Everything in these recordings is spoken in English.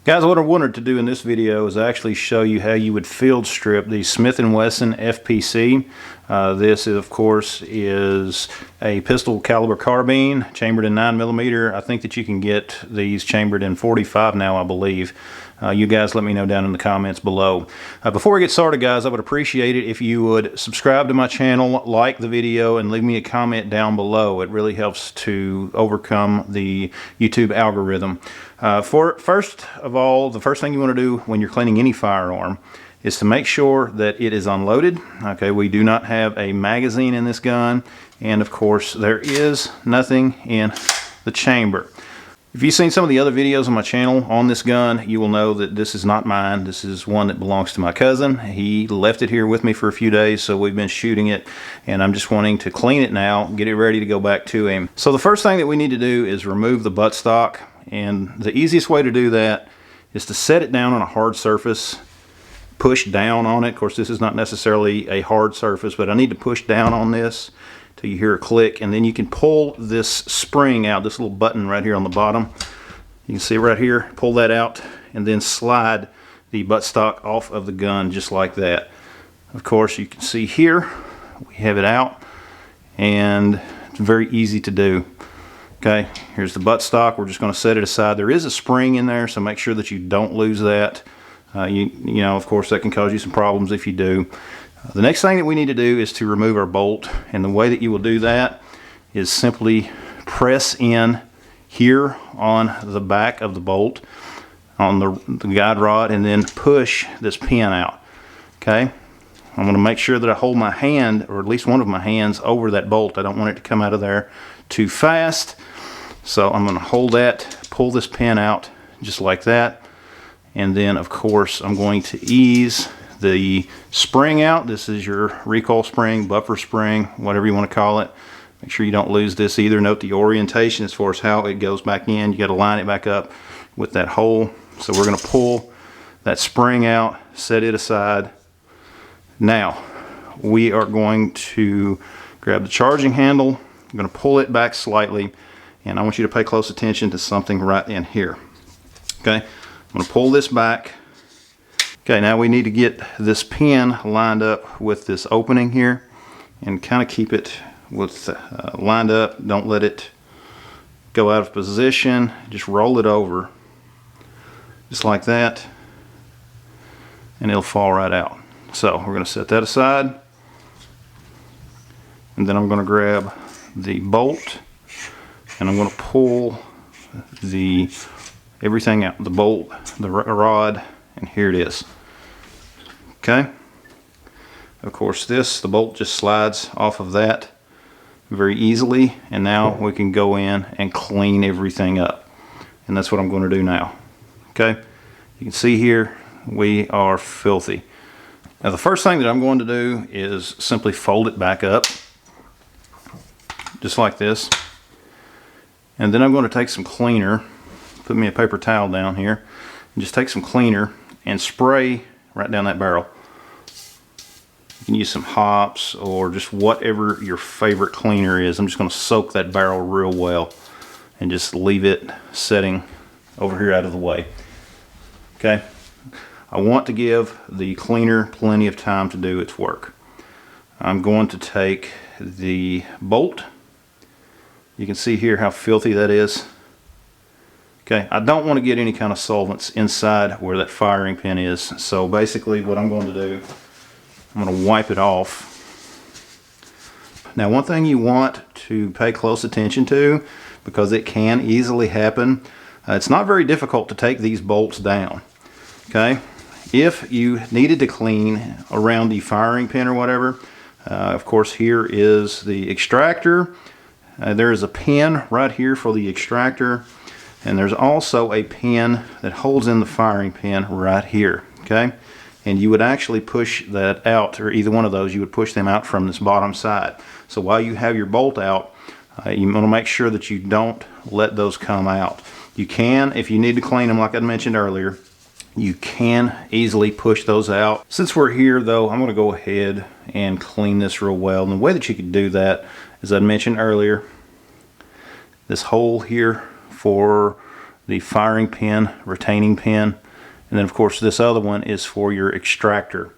Guys, what I wanted to do in this video is actually show you how you would field strip the Smith Wesson FPC. This, of course, is a pistol caliber carbine chambered in 9mm. I think that you can get these chambered in 45 now, I believe. You guys let me know down in the comments below. Before we get started, guys, I would appreciate it if you would subscribe to my channel, like the video, and leave me a comment down below. It really helps to overcome the YouTube algorithm. First of all, the first thing you want to do when you're cleaning any firearm is to make sure that it is unloaded. Okay, we do not have a magazine in this gun, and of course there is nothing in the chamber. If you've seen some of the other videos on my channel on this gun, you will know that this is not mine. This is one that belongs to my cousin. He left it here with me for a few days, so we've been shooting it, and I'm just wanting to clean it now, get it ready to go back to him. So the first thing that we need to do is remove the buttstock, and the easiest way to do that is to set it down on a hard surface, push down on it. Of course, this is not necessarily a hard surface, but I need to push down on this till you hear a click, and then you can pull this spring out, this little button right here on the bottom. You can see right here, pull that out, and then slide the buttstock off of the gun just like that. Of course, you can see here, we have it out, and it's very easy to do. Okay, here's the buttstock. We're just going to set it aside. There is a spring in there, so make sure that you don't lose that. You know, of course, that can cause you some problems if you do. The next thing that we need to do is to remove our bolt, and the way that you will do that is simply press in here on the back of the bolt on the guide rod, and then push this pin out. Okay, I'm going to make sure that I hold my hand, or at least one of my hands, over that bolt. I don't want it to come out of there too fast, so I'm going to hold that, pull this pin out just like that, and then of course I'm going to ease the spring out. This is your recoil spring, buffer spring, whatever you want to call it. Make sure you don't lose this either. Note the orientation as far as how it goes back in. You got to line it back up with that hole. So we're going to pull that spring out, set it aside. Now we are going to grab the charging handle. I'm going to pull it back slightly, and I want you to pay close attention to something right in here. Okay, I'm going to pull this back. Okay, now we need to get this pin lined up with this opening here, and kind of keep it with lined up. Don't let it go out of position. Just roll it over just like that, and it'll fall right out. So we're going to set that aside, and then I'm going to grab the bolt, and I'm going to pull everything out, the bolt, the rod, and here it is. Okay, of course the bolt just slides off of that very easily, and now we can go in and clean everything up, and that's what I'm going to do now. Okay, you can see here we are filthy. Now the first thing that I'm going to do is simply fold it back up just like this, and then I'm going to take some cleaner, put me a paper towel down here, and just take some cleaner and spray right down that barrel. You can use some hops or just whatever your favorite cleaner is. I'm just going to soak that barrel real well and just leave it setting over here out of the way. Okay, I want to give the cleaner plenty of time to do its work. I'm going to take the bolt. You can see here how filthy that is. Okay, I don't want to get any kind of solvents inside where that firing pin is. So basically what I'm going to do, I'm going to wipe it off. Now one thing you want to pay close attention to, because it can easily happen, it's not very difficult to take these bolts down. Okay, if you needed to clean around the firing pin or whatever, of course here is the extractor. There is a pin right here for the extractor, and there's also a pin that holds in the firing pin right here. Okay, and you would actually push that out, or either one of those, you would push them out from this bottom side. So while you have your bolt out, you want to make sure that you don't let those come out. You can, if you need to clean them like I mentioned earlier, you can easily push those out. Since we're here though, I'm going to go ahead and clean this real well. And the way that you can do that, as I mentioned earlier, this hole here for the firing pin, retaining pin, and then of course this other one is for your extractor.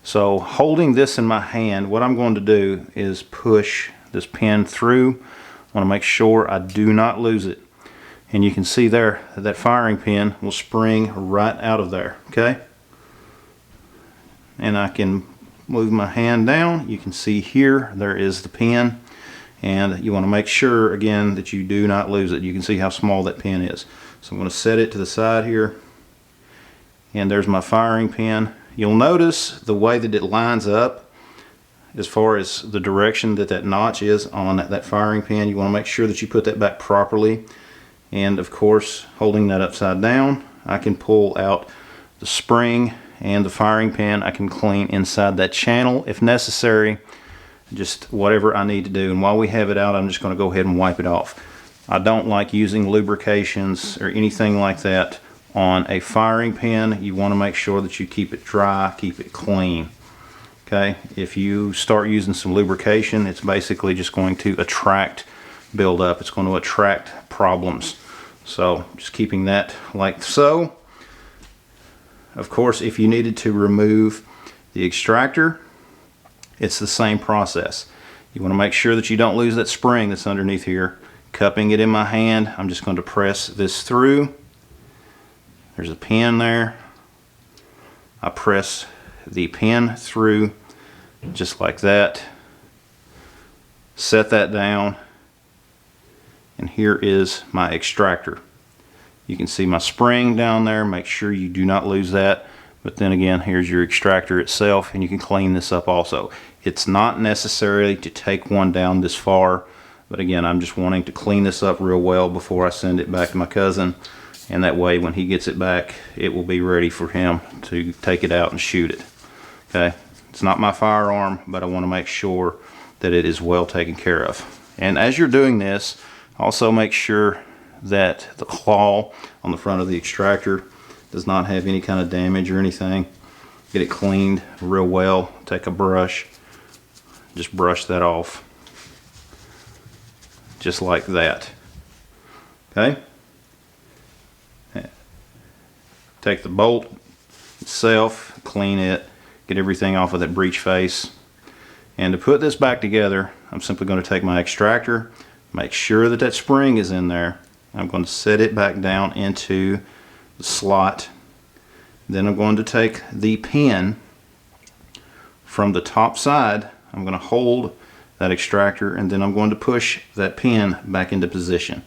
So holding this in my hand, what I'm going to do is push this pin through. I want to make sure I do not lose it. And you can see there that firing pin will spring right out of there, okay? And I can move my hand down. You can see here there is the pin, and you want to make sure again that you do not lose it. You can see how small that pin is. So I'm going to set it to the side here, and there's my firing pin. You'll notice the way that it lines up as far as the direction that that notch is on that firing pin. You want to make sure that you put that back properly. And of course, holding that upside down, I can pull out the spring and the firing pin. I can clean inside that channel if necessary, just whatever I need to do. And while we have it out, I'm just going to go ahead and wipe it off. I don't like using lubrications or anything like that on a firing pin. You want to make sure that you keep it dry, keep it clean. Okay, if you start using some lubrication, it's basically just going to attract buildup. It's going to attract problems. So just keeping that like so. Of course, if you needed to remove the extractor, it's the same process. You want to make sure that you don't lose that spring that's underneath here. Cupping it in my hand, I'm just going to press this through. There's a pin there. I press the pin through just like that. Set that down, and here is my extractor. You can see my spring down there. Make sure you do not lose that. But then again, here's your extractor itself, and you can clean this up also. It's not necessary to take one down this far, but again, I'm just wanting to clean this up real well before I send it back to my cousin, and that way when he gets it back, it will be ready for him to take it out and shoot it. Okay, it's not my firearm, but I want to make sure that it is well taken care of. And as you're doing this, also make sure that the claw on the front of the extractor does not have any kind of damage or anything. Get it cleaned real well. Take a brush, just brush that off, just like that. Okay, take the bolt itself, clean it, get everything off of that breech face. And to put this back together, I'm simply going to take my extractor, make sure that that spring is in there. I'm going to set it back down into the slot. Then I'm going to take the pin from the top side. I'm going to hold that extractor, and then I'm going to push that pin back into position.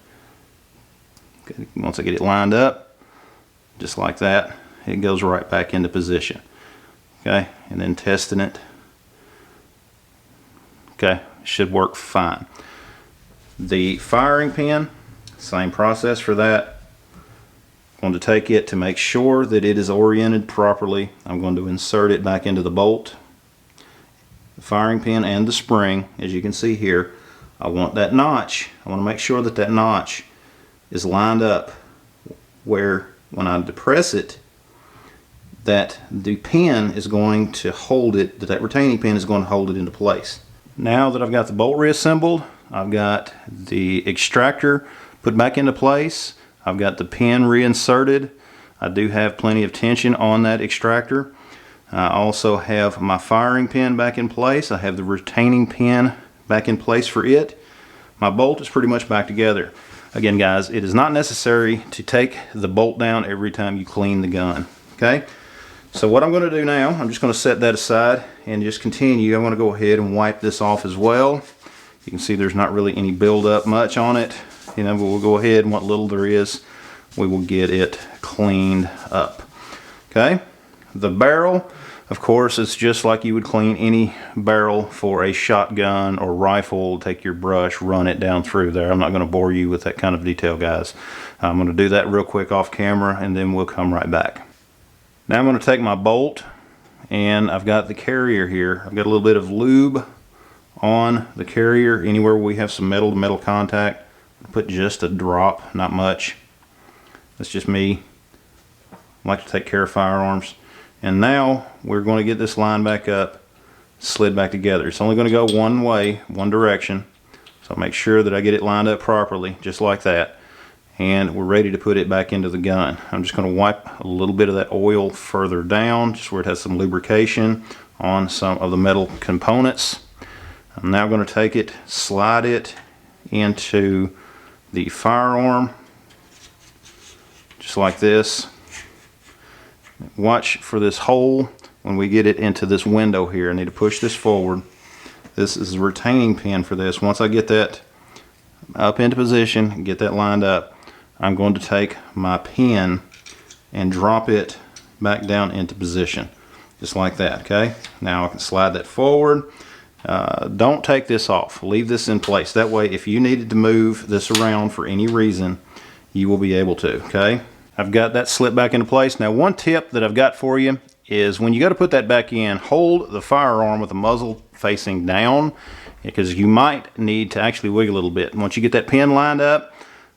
Okay, once I get it lined up, just like that, it goes right back into position. Okay, and then testing it. Okay, should work fine. The firing pin, same process for that. I'm going to take it to make sure that it is oriented properly. I'm going to insert it back into the bolt, the firing pin, and the spring. As you can see here, I want that notch. I want to make sure that that notch is lined up where when I depress it, that the pin is going to hold it, that retaining pin is going to hold it into place. Now that I've got the bolt reassembled, I've got the extractor put back into place, I've got the pin reinserted. I do have plenty of tension on that extractor. I also have my firing pin back in place. I have the retaining pin back in place for it. My bolt is pretty much back together. Again, guys, it is not necessary to take the bolt down every time you clean the gun. Okay? So what I'm going to do now, I'm just going to set that aside and just continue. I'm going to go ahead and wipe this off as well. You can see there's not really any buildup much on it. You know, but we'll go ahead, and what little there is, we will get it cleaned up. Okay? The barrel, of course, it's just like you would clean any barrel for a shotgun or rifle. Take your brush, run it down through there. I'm not going to bore you with that kind of detail, guys. I'm going to do that real quick off camera, and then we'll come right back. Now I'm going to take my bolt, and I've got the carrier here. I've got a little bit of lube on the carrier. Anywhere we have some metal to metal contact, I'll put just a drop, not much. That's just me. I like to take care of firearms. And now we're going to get this line back up, slid back together. It's only going to go one way, one direction. So make sure that I get it lined up properly, just like that. and we're ready to put it back into the gun. I'm just going to wipe a little bit of that oil further down, just where it has some lubrication on some of the metal components. I'm now going to take it, slide it into the firearm, just like this. Watch for this hole when we get it into this window here. I need to push this forward. This is a retaining pin for this. Once I get that up into position and get that lined up, I'm going to take my pin and drop it back down into position, just like that. Okay, now I can slide that forward. Don't take this off, leave this in place. That way, if you needed to move this around for any reason, you will be able to. Okay, I've got that slipped back into place. Now, one tip that I've got for you is when you go to put that back in, hold the firearm with the muzzle facing down, because you might need to actually wiggle a little bit. Once you get that pin lined up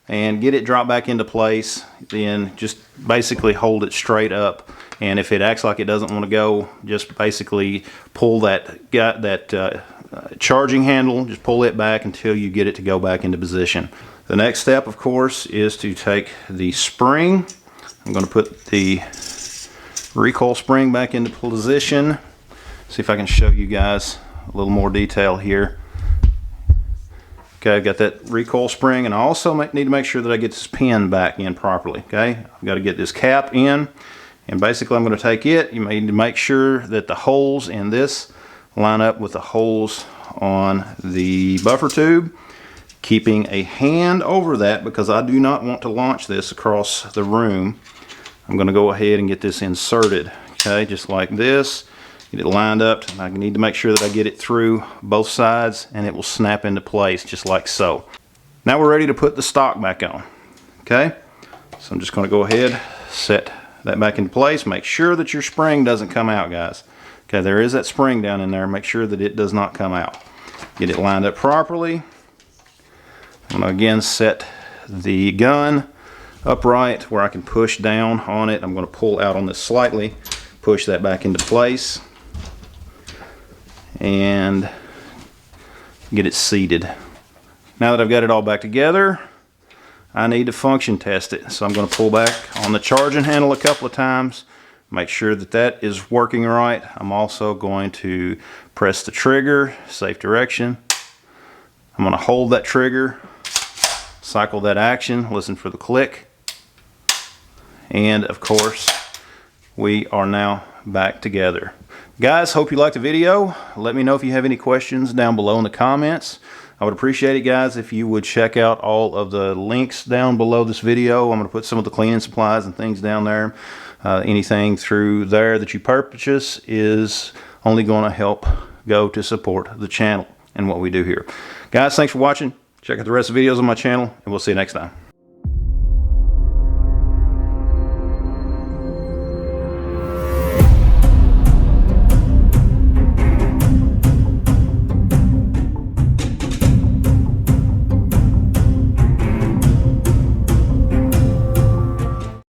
and get it dropped back into place, then just basically hold it straight up. And if it acts like it doesn't want to go, just basically pull that charging handle, just pull it back until you get it to go back into position. The next step, of course, is to take the spring. I'm going to put the recoil spring back into position. See if I can show you guys a little more detail here. Okay, I've got that recoil spring, and I also need to make sure that I get this pin back in properly. Okay, I've got to get this cap in, and basically I'm going to take it. You need to make sure that the holes in this line up with the holes on the buffer tube, keeping a hand over that because I do not want to launch this across the room. I'm going to go ahead and get this inserted, okay, just like this. Get it lined up, and I need to make sure that I get it through both sides and it will snap into place just like so. Now we're ready to put the stock back on. Okay, so I'm just going to go ahead, set that back into place. Make sure that your spring doesn't come out, guys. Okay, there is that spring down in there. Make sure that it does not come out. Get it lined up properly. I'm going to again set the gun upright where I can push down on it. I'm going to pull out on this slightly, push that back into place, and get it seated. Now that I've got it all back together, I need to function test it. So I'm going to pull back on the charging handle a couple of times, make sure that that is working right. I'm also going to press the trigger, safe direction. I'm going to hold that trigger, cycle that action, listen for the click, and of course we are now back together. Guys, hope you liked the video. Let me know if you have any questions down below in the comments. I would appreciate it, guys, if you would check out all of the links down below this video. I'm going to put some of the cleaning supplies and things down there. Anything through there that you purchase is only going to help go to support the channel and what we do here. Guys, thanks for watching. Check out the rest of the videos on my channel, and we'll see you next time.